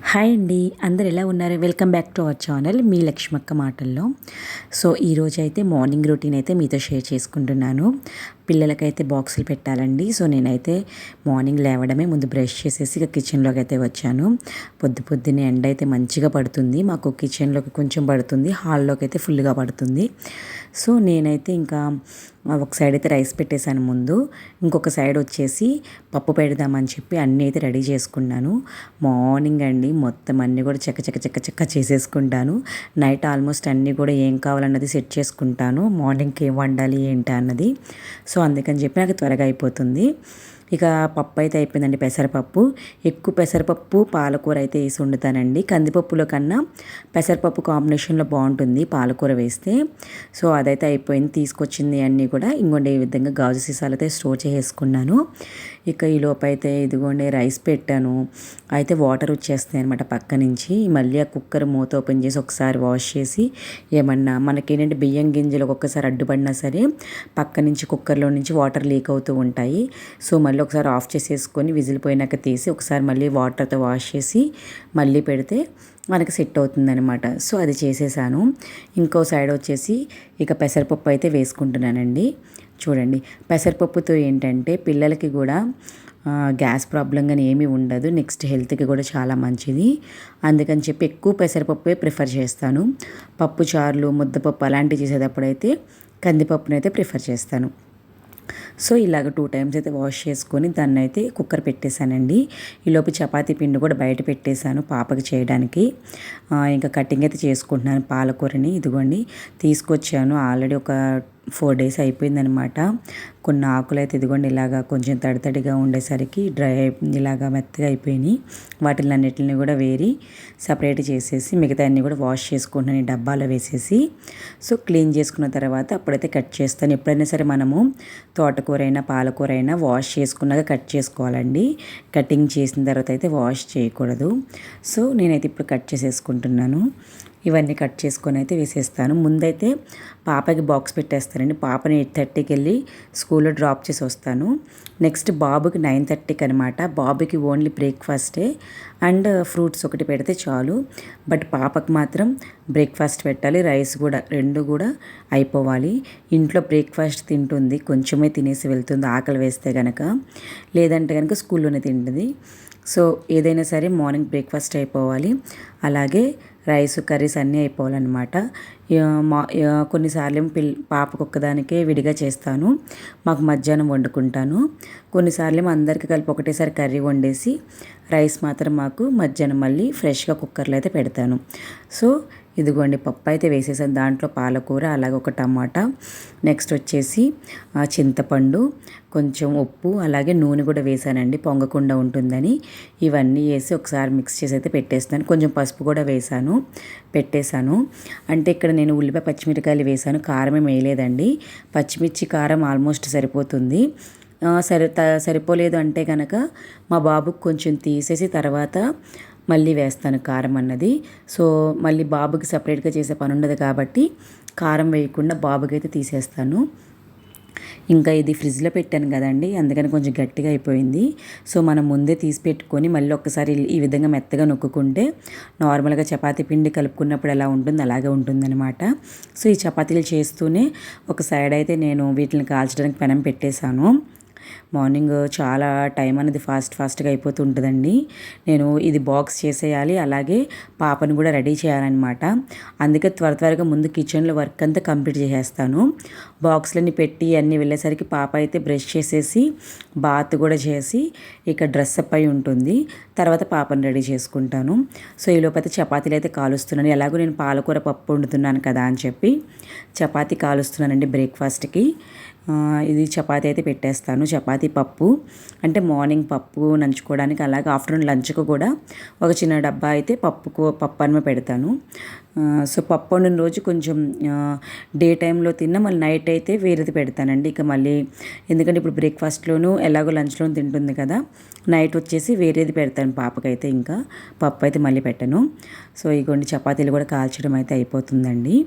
Hi అండి, అందరు ఎలా ఉన్నారు? Welcome back to our channel మీ లక్ష్మక్క మాటల్లో. సో ఈరోజు అయితే మార్నింగ్ రొటీన్ అయితే మీతో షేర్ చేసుకుంటున్నాను. పిల్లలకైతే బాక్సులు పెట్టాలండి. సో నేనైతే మార్నింగ్ లేవడమే ముందు బ్రష్ చేసేసి ఇక కిచెన్లోకి అయితే వచ్చాను. పొద్దున్నే ఎండ అయితే మంచిగా పడుతుంది. మాకు కిచెన్లోకి కొంచెం పడుతుంది, హాల్లోకి అయితే ఫుల్గా పడుతుంది. సో నేనైతే ఇంకా ఒక సైడ్ అయితే రైస్ పెట్టేశాను ముందు, ఇంకొక సైడ్ వచ్చేసి పప్పు పెడదామని చెప్పి అన్నీ అయితే రెడీ చేసుకున్నాను. మార్నింగ్ అండి మొత్తం అన్నీ కూడా చెక్క చేసేసుకుంటాను. నైట్ ఆల్మోస్ట్ అన్నీ కూడా ఏం కావాలన్నది సెట్ చేసుకుంటాను, మార్నింగ్కి ఏం వండాలి ఏంటి అన్నది. సో అందుకని చెప్పి నాకు త్వరగా అయిపోతుంది. ఇక పప్పు అయితే అయిపోయిందండి, పెసరపప్పు. ఎక్కువ పెసరపప్పు పాలకూర అయితే వేసి వండుతానండి. కందిపప్పులో కన్నా పెసరపప్పు కాంబినేషన్లో బాగుంటుంది పాలకూర వేస్తే. సో అదైతే అయిపోయింది. తీసుకొచ్చింది అన్నీ కూడా ఇంకోండి ఈ విధంగా గాజు సీసాలు అయితే స్టోర్ చేసుకున్నాను. ఇక ఈ లోపు అయితే ఇదిగోండి రైస్ పెట్టాను. అయితే వాటర్ వచ్చేస్తాయి అనమాట పక్క నుంచి. మళ్ళీ ఆ కుక్కర్ మూత ఓపెన్ చేసి ఒకసారి వాష్ చేసి, ఏమన్నా మనకేంటంటే బియ్యం గింజలు ఒక్కొక్కసారి అడ్డుపడినా సరే పక్క నుంచి కుక్కర్లో నుంచి వాటర్ లీక్ అవుతూ ఉంటాయి. సో మళ్ళీ ఒకసారి ఆఫ్ చేసేసుకొని విజిల్ పోయినాక తీసి ఒకసారి మళ్ళీ వాటర్తో వాష్ చేసి మళ్ళీ పెడితే మనకి సెట్ అవుతుందనమాట. సో అది చేసేసాను. ఇంకో సైడ్ వచ్చేసి ఇక పెసరపప్పు అయితే వేసుకుంటున్నానండి. చూడండి, పెసరపప్పుతో ఏంటంటే పిల్లలకి కూడా గ్యాస్ ప్రాబ్లం కానీ ఏమీ ఉండదు. నెక్స్ట్ హెల్త్కి కూడా చాలా మంచిది. అందుకని చెప్పి ఎక్కువ పెసరపప్పే ప్రిఫర్ చేస్తాను. పప్పు చారులు, ముద్దపప్పు అలాంటివి చేసేటప్పుడైతే కందిపప్పునైతే ప్రిఫర్ చేస్తాను. సో ఇలాగ 2 టైమ్స్ అయితే వాష్ చేసుకొని దాన్ని అయితే కుక్కర్ పెట్టేశానండి. ఈలోపు చపాతీ పిండి కూడా బయట పెట్టేశాను పాపకి చేయడానికి. ఇంకా కటింగ్ అయితే చేసుకుంటున్నాను పాలకూరని. ఇదిగోండి తీసుకొచ్చాను, ఆల్రెడీ ఒక 4 డేస్ అయిపోయిందనమాట. కొన్ని ఆకులు అయితే ఇదిగోండి ఇలాగా కొంచెం తడితడిగా ఉండేసరికి ఇలాగా మెత్తగా అయిపోయినాయి. వాటిని అన్నిటిని కూడా వేరి సపరేట్ చేసేసి మిగతా అన్నీ కూడా వాష్ చేసుకుంటున్నాను ఈ డబ్బాలో వేసేసి. సో క్లీన్ చేసుకున్న తర్వాత అప్పుడైతే కట్ చేస్తాను. ఎప్పుడైనా సరే మనము తోటకూర అయినా పాలకూర అయినా వాష్ చేసుకున్నాక కట్ చేసుకోవాలండి. కటింగ్ చేసిన తర్వాత అయితే వాష్ చేయకూడదు. సో నేనైతే ఇప్పుడు కట్ చేసేసుకుంటున్నాను. ఇవన్నీ కట్ చేసుకొని అయితే వేసేస్తాను. ముందైతే పాపకి బాక్స్ పెట్టేస్తానండి. పాపని 8:30కి వెళ్ళి స్కూల్లో డ్రాప్ చేసి వస్తాను. నెక్స్ట్ బాబుకి 9:30కి అనమాట. బాబుకి ఓన్లీ బ్రేక్ఫాస్టే అండ్ ఫ్రూట్స్ ఒకటి పెడితే చాలు. బట్ పాపకు మాత్రం బ్రేక్ఫాస్ట్ పెట్టాలి, రైస్ కూడా, రెండు కూడా అయిపోవాలి. ఇంట్లో బ్రేక్ఫాస్ట్ తింటుంది, కొంచెమే తినేసి వెళ్తుంది ఆకలి వేస్తే కనుక. లేదంటే కనుక స్కూల్లోనే తింటుంది. సో ఏదైనా సరే మార్నింగ్ బ్రేక్ఫాస్ట్ అయిపోవాలి, అలాగే రైస్ కర్రీస్ అన్నీ అయిపోవాలన్నమాట. కొన్నిసార్లు పాపకు ఒక్కదానికే విడిగా చేస్తాను, మాకు మధ్యాహ్నం వండుకుంటాను. కొన్నిసార్లు అందరికీ కలిపి ఒకటేసారి కర్రీ వండేసి రైస్ మాత్రం మాకు మధ్యాహ్నం మళ్ళీ ఫ్రెష్గా కుక్కర్లో అయితే పెడతాను. సో ఇదిగోండి పప్పు అయితే వేసేసాను. దాంట్లో పాలకూర, అలాగే ఒక టమాటా, నెక్స్ట్ వచ్చేసి చింతపండు, కొంచెం ఉప్పు, అలాగే నూనె కూడా వేసానండి పొంగకుండా ఉంటుందని. ఇవన్నీ వేసి ఒకసారి మిక్స్ చేసి అయితే పెట్టేస్తాను. కొంచెం పసుపు కూడా వేసాను, పెట్టేశాను. అంటే ఇక్కడ నేను ఉల్లిపాయ పచ్చిమిరకాయలు వేసాను, కారమే వేయలేదండి. పచ్చిమిర్చి కారం ఆల్మోస్ట్ సరిపోతుంది. సరిపోలేదు అంటే కనుక మా బాబుకు కొంచెం తీసేసి తర్వాత మళ్ళీ వేస్తాను కారం అన్నది. సో మళ్ళీ బాబుకి సపరేట్గా చేసే పని ఉండదు కాబట్టి కారం వేయకుండా బాబుకి అయితే తీసేస్తాను. ఇంకా ఇది ఫ్రిడ్జ్లో పెట్టాను కదండి, అందుకని కొంచెం గట్టిగా అయిపోయింది. సో మనం ముందే తీసి పెట్టుకొని మళ్ళీ ఒక్కసారి ఈ విధంగా మెత్తగా నొక్కుకుంటే నార్మల్గా చపాతీ పిండి కలుపుకున్నప్పుడు ఎలా ఉంటుంది అలాగే ఉంటుందన్నమాట. సో ఈ చపాతీలు చేస్తూనే ఒక సైడ్ అయితే నేను వీటిని కాల్చడానికి పెనం పెట్టేశాను. మార్నింగ్ చాలా టైం అనేది ఫాస్ట్గా అయిపోతూ ఉంటుందండి. నేను ఇది బాక్స్ చేసేయాలి, అలాగే పాపను కూడా రెడీ చేయాలన్నమాట. అందుకే త్వరగా ముందు కిచెన్లో వర్క్ అంతా కంప్లీట్ చేసేస్తాను. బాక్స్లన్నీ పెట్టి అన్నీ వెళ్ళేసరికి పాప అయితే బ్రష్ చేసేసి బాత్ కూడా చేసి ఇక డ్రెస్ అప్ అయి ఉంటుంది. తర్వాత పాపను రెడీ చేసుకుంటాను. సో ఈ లోపైతే చపాతీలు అయితే కాలుస్తున్నాను. ఎలాగో నేను పాలకూర పప్పు వండుతున్నాను కదా అని చెప్పి చపాతీ కాలుస్తున్నానండి బ్రేక్ఫాస్ట్కి. ఇది చపాతీ అయితే పెట్టేస్తాను. చపాతీ పప్పు అంటే మార్నింగ్ పప్పు నంచుకోవడానికి, అలాగే ఆఫ్టర్నూన్ లంచ్కు కూడా ఒక చిన్న డబ్బా అయితే పప్పు అన్నం పెడతాను. సో పప్పు వండిన రోజు కొంచెం డే టైంలో తిన్నా, మళ్ళీ నైట్ అయితే వేరేది పెడతానండి. ఇక మళ్ళీ ఎందుకంటే ఇప్పుడు బ్రేక్ఫాస్ట్లోనూ ఎలాగో లంచ్లోనూ తింటుంది కదా, నైట్ వచ్చేసి వేరేది పెడతాను పాపకైతే. ఇంకా పప్పు అయితే మళ్ళీ పెట్టను. సో ఇగోండి చపాతీలు కూడా కాల్చడం అయితే అయిపోతుందండి.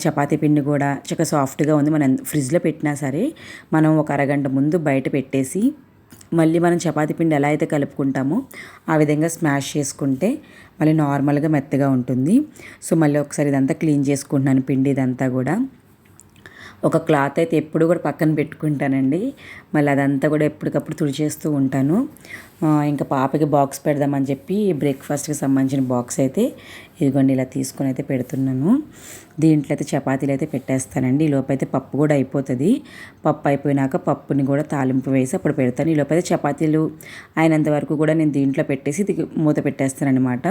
చపాతీ పిండి కూడా చక్కగా సాఫ్ట్గా ఉంది. మనం ఫ్రిడ్జ్లో పెట్టినా సరే మనం ఒక అరగంట ముందు బయట పెట్టేసి మళ్ళీ మనం చపాతీ పిండి ఎలా అయితే కలుపుకుంటామో ఆ విధంగా స్మాష్ చేసుకుంటే మళ్ళీ నార్మల్గా మెత్తగా ఉంటుంది. సో మళ్ళీ ఒకసారి ఇదంతా క్లీన్ చేసుకుంటున్నాను పిండి ఇదంతా కూడా. ఒక క్లాత్ అయితే ఎప్పుడు కూడా పక్కన పెట్టుకుంటానండి. మళ్ళీ అదంతా కూడా ఎప్పటికప్పుడు తుడిచేస్తూ ఉంటాను. ఇంకా పాపకి బాక్స్ పెడదామని చెప్పి బ్రేక్ఫాస్ట్కి సంబంధించిన బాక్స్ అయితే ఇదిగోండి ఇలా తీసుకొని అయితే పెడుతున్నాను. దీంట్లో అయితే చపాతీలు అయితే పెట్టేస్తానండి. ఈ లోపైతే పప్పు కూడా అయిపోతుంది. పప్పు అయిపోయినాక పప్పుని కూడా తాలింపు వేసి అప్పుడు పెడతాను. ఈ లోపైతే చపాతీలు అయినంత వరకు కూడా నేను దీంట్లో పెట్టేసి ఇది మూత పెట్టేస్తాను అనమాట.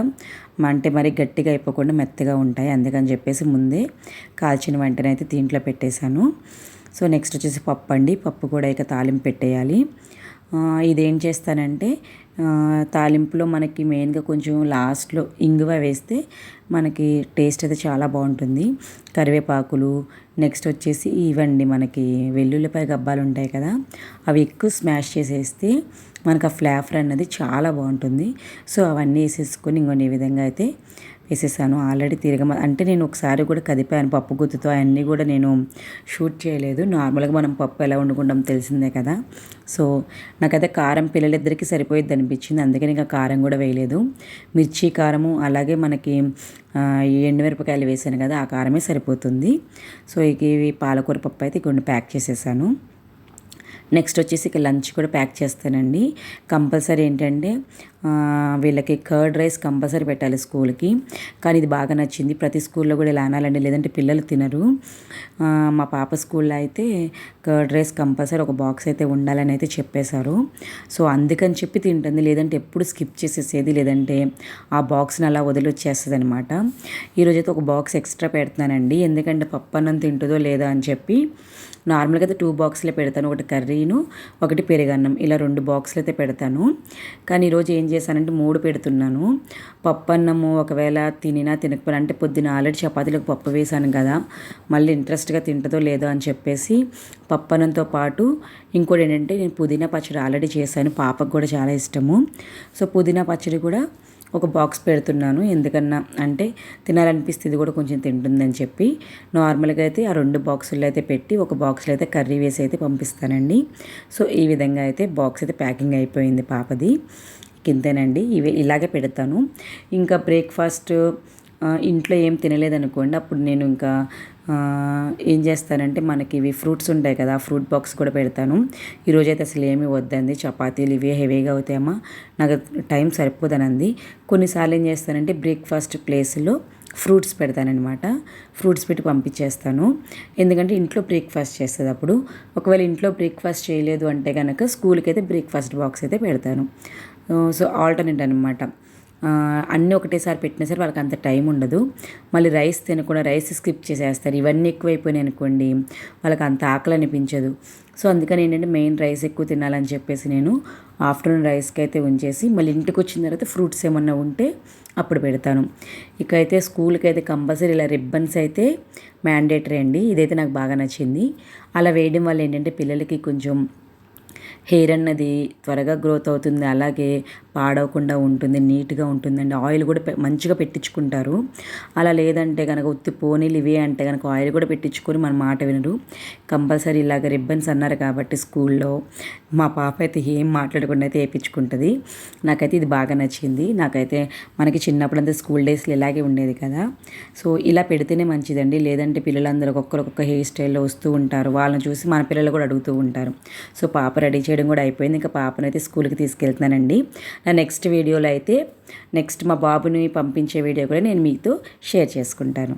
అంటే మరి గట్టిగా అయిపోకుండా మెత్తగా ఉంటాయి. అందుకని చెప్పేసి ముందే కాల్చిన వెంటనే అయితే దీంట్లో పెట్టేశాను. సో నెక్స్ట్ వచ్చేసి పప్పు అండి. పప్పు కూడా ఇక తాలింపు పెట్టేయాలి. ఇదేం చేస్తానంటే తాలింపులో మనకి మెయిన్గా కొంచెం లాస్ట్లో ఇంగువ వేస్తే మనకి టేస్ట్ అయితే చాలా బాగుంటుంది. కరివేపాకులు నెక్స్ట్ వచ్చేసి ఇవండి మనకి వెల్లుల్లిపాయ గబ్బాలు ఉంటాయి కదా, అవి ఎక్కువ స్మాష్ చేసేస్తే మనకు ఆ ఫ్లేవర్ అన్నది చాలా బాగుంటుంది. సో అవన్నీ వేసేసుకొని ఇంకొన్ని ఈ విధంగా అయితే వేసేసాను. ఆల్రెడీ అంటే నేను ఒకసారి కూడా కదిపాను పప్పు గుత్తుతో. అవన్నీ కూడా నేను షూట్ చేయలేదు. నార్మల్గా మనం పప్పు ఎలా వండుకుంటాం తెలిసిందే కదా. సో నాకైతే కారం పిల్లలిద్దరికీ సరిపోయిద్ది అనిపించింది. అందుకని ఇంకా కారం కూడా వేయలేదు. మిర్చి కారము అలాగే మనకి ఎండుమిరపకాయలు వేసాను కదా, ఆ కారమే సరిపోతుంది. సో ఇవి పాలకూర పప్పు అయితే కొన్ని ప్యాక్ చేసేసాను. నెక్స్ట్ వచ్చేసి ఇక లంచ్ కూడా ప్యాక్ చేస్తానండి. కంపల్సరీ ఏంటంటే వీళ్ళకి కర్డ్ రైస్ కంపల్సరీ పెట్టాలి స్కూల్కి. కానీ ఇది బాగా నచ్చింది. ప్రతి స్కూల్లో కూడా ఇలా అనాలండి, లేదంటే పిల్లలు తినరు. మా పాప స్కూల్లో అయితే కర్డ్ రైస్ కంపల్సరీ ఒక బాక్స్ అయితే ఉండాలని అయితే చెప్పేశారు. సో అందుకని చెప్పి తింటుంది, లేదంటే ఎప్పుడు స్కిప్ చేసేసేది, లేదంటే ఆ బాక్స్ని అలా వదిలి వచ్చేస్తుంది అనమాట. ఈరోజైతే ఒక బాక్స్ ఎక్స్ట్రా పెడుతున్నానండి, ఎందుకంటే పప్పు అన్నం తింటుందో లేదా అని చెప్పి. నార్మల్గా అయితే 2 బాక్స్లే పెడతాను, ఒకటి కర్రీను ఒకటి పెరుగన్నం, ఇలా 2 బాక్స్లు అయితే పెడతాను. కానీ ఈరోజు ఏం చేశానంటే 3 పెడుతున్నాను. పప్పు అన్నము ఒకవేళ తినినా తినకపోయినా, అంటే పొద్దున ఆల్రెడీ చపాతీలకు పప్పు వేసాను కదా, మళ్ళీ ఇంట్రెస్ట్గా తింటుందో లేదో అని చెప్పేసి పప్పు అన్నంతో పాటు ఇంకోటి ఏంటంటే నేను పుదీనా పచ్చడి ఆల్రెడీ చేశాను, పాపకు కూడా చాలా ఇష్టము. సో పుదీనా పచ్చడి కూడా ఒక బాక్స్ పెడుతున్నాను. ఎందుకన్నా అంటే తినాలనిపిస్తే ఇది కూడా కొంచెం తింటుందని చెప్పి నార్మల్గా అయితే ఆ 2 బాక్సుల్లో అయితే పెట్టి ఒక బాక్స్లో అయితే కర్రీ వేసి అయితే పంపిస్తానండి. సో ఈ విధంగా అయితే బాక్స్ అయితే ప్యాకింగ్ అయిపోయింది పాపది. ఇంతేనండి, ఇలాగే పెడతాను. ఇంకా బ్రేక్ఫాస్ట్ ఇంట్లో ఏం తినలేదనుకోండి, అప్పుడు నేను ఇంకా ఏం చేస్తానంటే మనకి ఇవి ఫ్రూట్స్ ఉంటాయి కదా, ఫ్రూట్ బాక్స్ కూడా పెడతాను. ఈరోజైతే అసలు ఏమీ వద్దండి, చపాతీలు ఇవే హెవీగా అవుతాయమ్మా, నాకు టైం సరిపోదనంది. కొన్నిసార్లు ఏం చేస్తానంటే బ్రేక్ఫాస్ట్ ప్లేస్లో ఫ్రూట్స్ పెడతానమాట. ఫ్రూట్స్ పెట్టి పంపించేస్తాను, ఎందుకంటే ఇంట్లో బ్రేక్ఫాస్ట్ చేస్తుంది అప్పుడు. ఒకవేళ ఇంట్లో బ్రేక్ఫాస్ట్ చేయలేదు అంటే కనుక స్కూల్కి అయితే బ్రేక్ఫాస్ట్ బాక్స్ అయితే పెడతాను. సో ఆల్టర్నేట్ అనమాట. అన్నీ ఒకటేసారి పెట్టినా సరే వాళ్ళకి అంత టైం ఉండదు. మళ్ళీ రైస్ తినకుండా రైస్ స్కిప్ చేసేస్తారు. ఇవన్నీ ఎక్కువైపోయినాయి అనుకోండి, వాళ్ళకి అంత ఆకలి అనిపించదు. సో అందుకని ఏంటంటే మెయిన్ రైస్ ఎక్కువ తినాలని చెప్పేసి నేను ఆఫ్టర్నూన్ రైస్కి అయితే ఉంచేసి మళ్ళీ ఇంటికి వచ్చిన తర్వాత ఫ్రూట్స్ ఏమన్నా ఉంటే అప్పుడు పెడతాను. ఇక అయితే స్కూల్కి అయితే కంపల్సరీ ఇలా రిబ్బన్స్ అయితే మ్యాండేటరీ అండి. ఇదైతే నాకు బాగా నచ్చింది. అలా వేయడం వల్ల ఏంటంటే పిల్లలకి కొంచెం హెయిర్ అన్నది త్వరగా గ్రోత్ అవుతుంది, అలాగే పాడవకుండా ఉంటుంది, నీట్గా ఉంటుందండి. ఆయిల్ కూడా మంచిగా పెట్టించుకుంటారు. అలా లేదంటే కనుక ఉత్తి పోనీలు ఇవే అంటే కనుక ఆయిల్ కూడా పెట్టించుకొని మన మాట వినరు. కంపల్సరీ ఇలాగ రిబ్బన్స్ అన్నారు కాబట్టి స్కూల్లో మా పాప అయితే ఏం మాట్లాడకుండా అయితే వేయించుకుంటుంది. నాకైతే ఇది బాగా నచ్చింది. నాకైతే మనకి చిన్నప్పుడంతా స్కూల్ డేస్లో ఇలాగే ఉండేది కదా. సో ఇలా పెడితేనే మంచిదండి, లేదంటే పిల్లలందరూ ఒక్కొక్క హెయిర్ స్టైల్లో వస్తూ ఉంటారు, వాళ్ళని చూసి మన పిల్లలు కూడా అడుగుతూ ఉంటారు. సో పాప రెడీ చేయడం కూడా అయిపోయింది. ఇంకా పాపనైతే స్కూల్కి తీసుకెళ్తున్నానండి. నా నెక్స్ట్ వీడియోలో అయితే నెక్స్ట్ మా బాబుని పంపించే వీడియో కూడా నేను మీతో షేర్ చేసుకుంటాను.